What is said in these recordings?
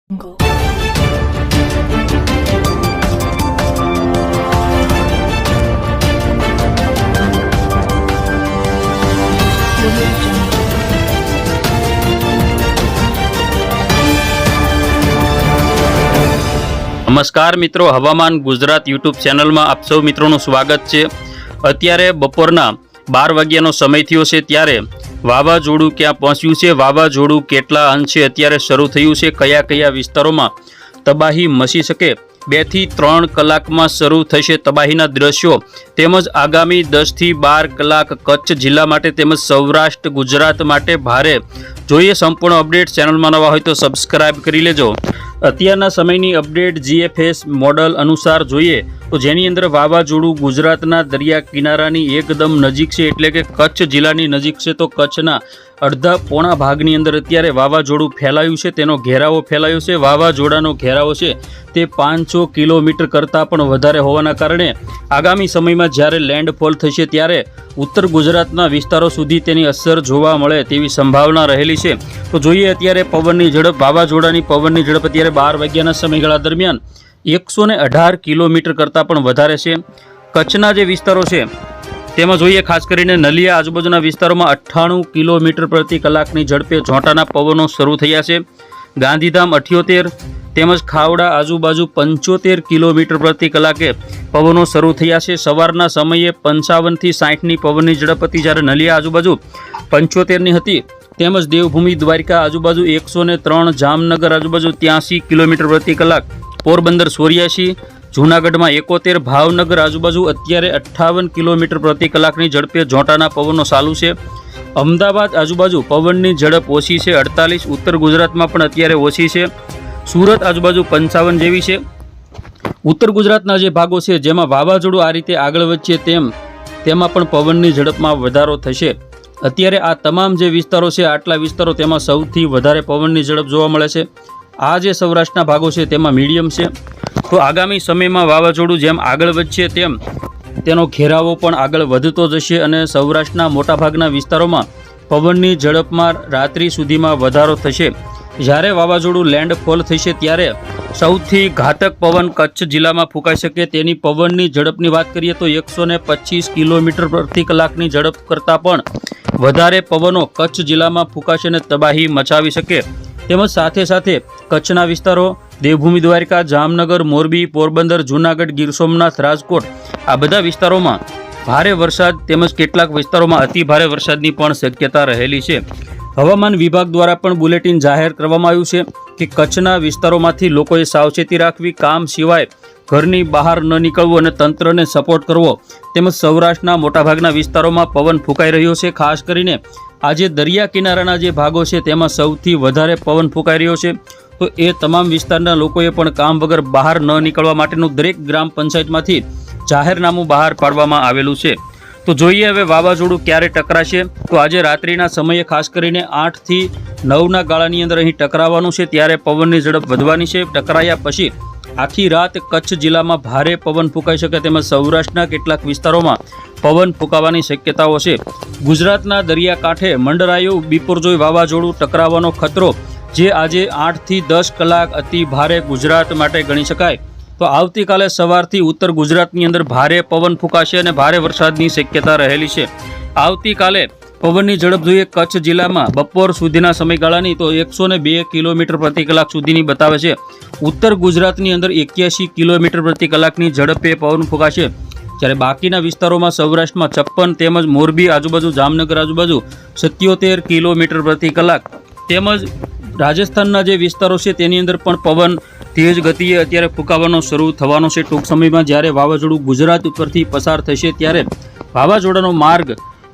નમસ્કાર મિત્રો, હવામાન ગુજરાત યુટ્યુબ ચેનલમાં આપ સૌ મિત્રોનું સ્વાગત છે। અત્યારે બપોરના 12 વાગ્યાનો સમય થયો છે, ત્યારે વાવાઝોડું ક્યાં પહોંચ્યું છે, વાવાઝોડું કેટલા અંશે અત્યારે શરૂ થયું છે, કયા કયા વિસ્તારોમાં તબાહી મચી શકે, 2 થી 3 કલાકમાં શરૂ થશે તબાહીના દ્રશ્યો, તેમજ આગામી 10 થી 12 કલાક કચ્છ જિલ્લા માટે તેમજ સૌરાષ્ટ્ર ગુજરાત માટે ભારે। જોઈએ સંપૂર્ણ અપડેટ। ચેનલમાં નવા હોય તો સબસ્ક્રાઇબ કરી લેજો। અત્યારના સમયની અપડેટ જીએફએસ મોડલ અનુસાર જોઈએ તો જેની અંદર વાવાઝોડું ગુજરાતના દરિયા કિનારાની એકદમ નજીક છે, એટલે કે કચ્છ જિલ્લાની નજીક છે। તો કચ્છના અડધા પોણા ભાગની અંદર અત્યારે વાવાઝોડું ફેલાયું છે, તેનો ઘેરાવો ફેલાયો છે। વાવાઝોડાનો ઘેરાવો છે તે 500 કિલોમીટર કરતાં પણ વધારે હોવાના કારણે આગામી સમયમાં જ્યારે લેન્ડફોલ થશે ત્યારે ઉત્તર ગુજરાતના વિસ્તારો સુધી તેની અસર જોવા મળે તેવી સંભાવના રહેલી છે। તો જોઈએ અત્યારે પવનની ઝડપ, વાવાઝોડાની પવનની ઝડપ અત્યારે 12 વાગ્યાના સમયગાળા દરમિયાન 118 કિલોમીટર કરતાં પણ વધારે છે। કચ્છના જે વિસ્તારો છે તેમાં જોઈએ ખાસ કરીને નલિયા આજુબાજુના વિસ્તારોમાં 98 કિલોમીટર પ્રતિ કલાકની ઝડપે ઝોંટાના પવનો શરૂ થયા છે। ગાંધીધામ 78 તેમજ ખાવડા આજુબાજુ 75 કિલોમીટર પ્રતિ કલાકે પવનો શરૂ થયા છે। સવારના સમયે 55 થી 60ની પવનની ઝડપ હતી, જ્યારે નલિયા આજુબાજુ 75ની હતી, તેમજ દેવભૂમિ દ્વારકા આજુબાજુ 103, જામનગર આજુબાજુ 83 કિલોમીટર પ્રતિ કલાક, પોરબંદર 84, જૂનાગઢમાં 71, ભાવનગર આજુબાજુ અત્યારે 58 કિલોમીટર પ્રતિ કલાકની ઝડપે ઝોંટાના પવનો ચાલુ છે। અમદાવાદ આજુબાજુ પવનની ઝડપ ઓછી છે 48, ઉત્તર ગુજરાતમાં પણ અત્યારે ઓછી છે। સુરત આજુબાજુ 55 જેવી છે। ઉત્તર ગુજરાતના જે ભાગો છે જેમાં વાવાઝોડું આ રીતે આગળ વધશે તેમાં પણ પવનની ઝડપમાં વધારો થશે। અત્યારે આ તમામ જે વિસ્તારો છે, આટલા વિસ્તારો તેમાં સૌથી વધારે પવનની ઝડપ જોવા મળે છે। આ જે સૌરાષ્ટ્રના ભાગો છે તેમાં મીડિયમ છે। તો આગામી સમયમાં વાવાઝોડું જેમ આગળ વધશે તેમ તેનો ઘેરાવો પણ આગળ વધતો જશે અને સૌરાષ્ટ્રના મોટાભાગના વિસ્તારોમાં પવનની ઝડપમાં રાત્રિ સુધીમાં વધારો થશે। જ્યારે વાવાઝોડું લેન્ડફોલ થશે ત્યારે સૌથી ઘાતક પવન કચ્છ જિલ્લામાં ફૂંકાઈ શકે તેની પવનની ઝડપની વાત કરીએ તો 125 કિલોમીટર પ્રતિ કલાકની ઝડપ કરતાં પણ વધારે પવનો કચ્છ જિલ્લામાં ફૂંકાશે અને તબાહી મચાવી શકે। તેમજ સાથે સાથે કચ્છના વિસ્તારો, દેવભૂમિ દ્વારકા, જામનગર, મોરબી, પોરબંદર, જૂનાગઢ, ગીર સોમનાથ, રાજકોટ આ બધા વિસ્તારોમાં ભારે વરસાદ તેમજ કેટલાક વિસ્તારોમાં અતિ ભારે વરસાદની પણ શક્યતા રહેલી છે। હવામાન વિભાગ દ્વારા પણ બુલેટિન જાહેર કરવામાં આવ્યું છે કે કચ્છના વિસ્તારોમાંથી લોકોએ સાવચેતી રાખવી, કામ સિવાય ઘરની બહાર ન નીકળવું અને તંત્રને સપોર્ટ કરવો, તેમજ સૌરાષ્ટ્રના મોટાભાગના વિસ્તારોમાં પવન ફૂંકાઈ રહ્યો છે। ખાસ કરીને આજે દરિયા કિનારાના જે ભાગો છે તેમાં સૌથી વધારે પવન ફૂંકાઈ રહ્યો છે। તો એ તમામ વિસ્તારના લોકોએ પણ કામ વગર બહાર ન નીકળવા માટેનું દરેક ગ્રામ પંચાયતમાંથી જાહેરનામું બહાર પાડવામાં આવેલું છે। તો જોઈએ હવે વાવાઝોડું ક્યારે ટકરાશે। તો આજે રાત્રિના સમયે ખાસ કરીને 8 થી 9ના ગાળાની અંદર અહીં ટકરાવવાનું છે, ત્યારે પવનની ઝડપ વધવાની છે। ટકરાયા પછી આખી રાત કચ્છ જિલ્લામાં ભારે પવન ફૂંકાઈ શકે તેમજ સૌરાષ્ટ્રના કેટલાક વિસ્તારોમાં પવન ફૂંકાવાની શક્યતાઓ છે। ગુજરાતના દરિયાકાંઠે મંડરાયું બિપોરજોય વાવાઝોડું ટકરાવવાનો ખતરો જે આજે 8 થી 10 કલાક અતિ ભારે ગુજરાત માટે ગણી શકાય। તો આવતીકાલે સવારથી ઉત્તર ગુજરાતની અંદર ભારે પવન ફૂંકાશે અને ભારે વરસાદની શક્યતા રહેલી છે। આવતીકાલે પવનની ઝડપ જોઈએ કચ્છ જિલ્લામાં બપોર સુધીના સમયગાળાની તો 102 કિલોમીટર પ્રતિ કલાક સુધીની બતાવે છે। ઉત્તર ગુજરાતની અંદર 81 કિલોમીટર પ્રતિ કલાકની ઝડપે પવન ફૂંકાશે, જ્યારે બાકીના વિસ્તારોમાં સૌરાષ્ટ્રમાં 56 તેમજ મોરબી આજુબાજુ, જામનગર આજુબાજુ 77 કિલોમીટર પ્રતિ કલાક, તેમજ રાજસ્થાનના જે વિસ્તારો છે તેની અંદર પણ પવન તેજ ગતિએ અત્યારે ફૂંકાવાનો શરૂ થવાનો છે। ટૂંક સમયમાં જ્યારે વાવાઝોડું ગુજરાત ઉપરથી પસાર થશે ત્યારે વાવાઝોડાનો માર્ગ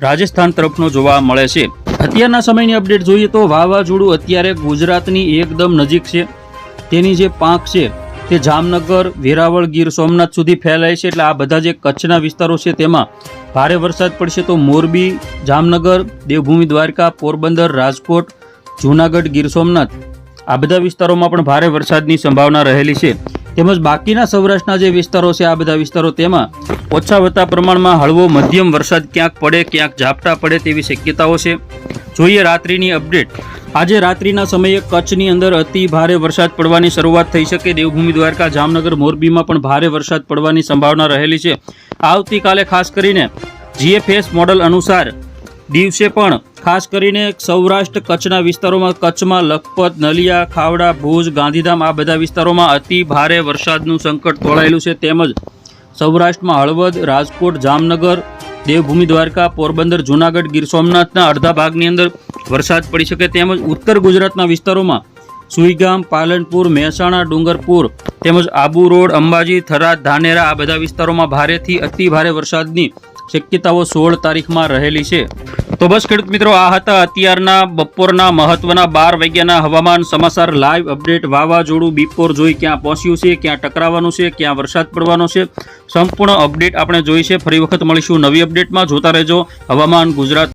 રાજસ્થાન તરફનો જોવા મળે છે। અત્યારના સમયની અપડેટ જોઈએ તો વાવાઝોડું અત્યારે ગુજરાતની એકદમ નજીક છે। તેની જે પાંખ છે તે જામનગર, વેરાવળ, ગીર સોમનાથ સુધી ફેલાય છે, એટલે આ બધા જે કચ્છના વિસ્તારો છે તેમાં ભારે વરસાદ પડશે। તો મોરબી, જામનગર, દેવભૂમિ દ્વારકા, પોરબંદર, રાજકોટ, જૂનાગઢ, ગીર સોમનાથ આ બધા વિસ્તારોમાં પણ ભારે વરસાદની સંભાવના રહેલી છે। તેમજ બાકીના સૌરાષ્ટ્રના જે વિસ્તારો છે આ બધા વિસ્તારો તેમાં ઓછા વત્તા પ્રમાણમાં હળવો મધ્યમ વરસાદ ક્યાંક પડે, ક્યાંક ઝાપટા પડે તેવી શક્યતાઓ છે। જોઈએ રાત્રિની અપડેટ આજે રાત્રિના સમયે કચ્છની અંદર અતિ ભારે વરસાદ પડવાની શરૂઆત થઈ શકે. દેવભૂમિ દ્વારકા, જામનગર, મોરબીમાં પણ ભારે વરસાદ પડવાની સંભાવના રહેલી છે. આવતીકાલે ખાસ કરીને જીએફએસ મોડલ અનુસાર દિવસે પણ ખાસ કરીને સૌરાષ્ટ્ર કચ્છના વિસ્તારોમાં, કચ્છમાં લખપત, નલિયા, ખાવડા, ભુજ, ગાંધીધામ આ બધા વિસ્તારોમાં અતિ ભારે વરસાદનું સંકટ તોળાયેલું છે. તેમજ સૌરાષ્ટ્રમાં હળવદ, રાજકોટ, જામનગર, દેવભૂમિ દ્વારકા, પોરબંદર, જૂનાગઢ, ગીર સોમનાથના અડધા ભાગની અંદર વરસાદ પડી શકે. તેમજ ઉત્તર ગુજરાતના વિસ્તારોમાં સુઈગામ, પાલનપુર, મહેસાણા, ડુંગરપુર તેમજ આબુ રોડ, અંબાજી, થરાદ, ધાનેરા આ બધા વિસ્તારોમાં ભારેથી અતિ ભારે વરસાદની શક્યતાઓ 16 તારીખમાં રહેલી છે. તો બસ ખેડૂત મિત્રો, આ હતા અત્યારના બપોરના મહત્વના 12 વાગ્યાના હવામાન સમાચાર લાઈવ અપડેટ. વાવાઝોડું બિપોર જોઈ ક્યાં પહોંચ્યું છે, ક્યાં ટકરાવાનું છે, ક્યાં વરસાદ પડવાનો છે, સંપૂર્ણ અપડેટ આપણે જોઈ છે. ફરી વખત મળીશું નવી અપડેટમાં. જોતા રહેજો હવામાન ગુજરાત.